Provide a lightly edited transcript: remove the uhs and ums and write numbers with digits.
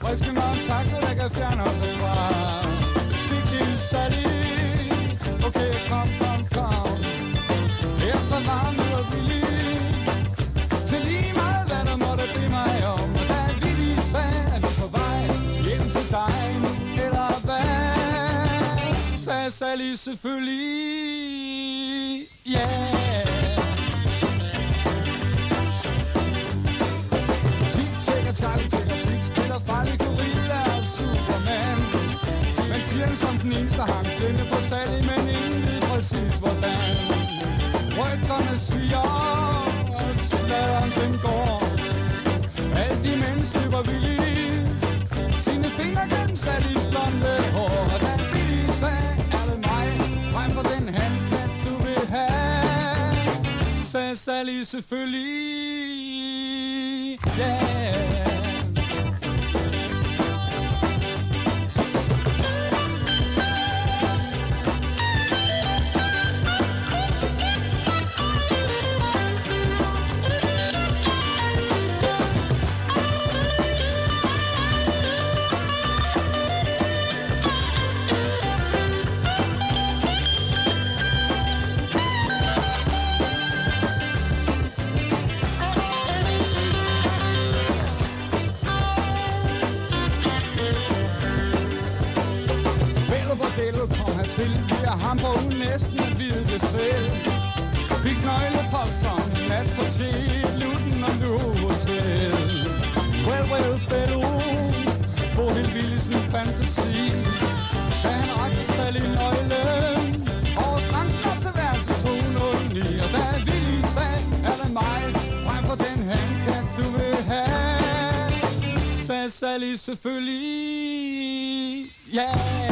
Friske med en taxa, der kan fjerne os herfra. Vigtig Sally, okay, kom. Jeg er så varm og villig til lige meget, hvad der måtte blive mig om. Og da vi lige sagde, at vi er på vej hjem til dig, eller hvad, sagde Sally selvfølgelig, yeah. Charlie Tik spiller farlig gorilla og Superman. Man siger den som den eneste ham klinde på Sally, men ingen ved præcis hvordan. Rygterne sviger, og sladeren den går. Alt imens løber Willy sine fingre gennem Sallys blonde hår. Og da Willy sagde, er det mig, frem for den handkat du vil have, sagde Sally selvfølgelig, yeah. Vi er ham på ugen næsten at vide det selv. Fik nøgle på som nat på Lutten og nu hotel. Well, Bello, få helt vildt sin fantasi. Da han rakte Sally nøglen over stranden op til værelse 209. Og da vi sagde, er det mig, frem for den handkat du vil have, sagde Sally selvfølgelig, yeah.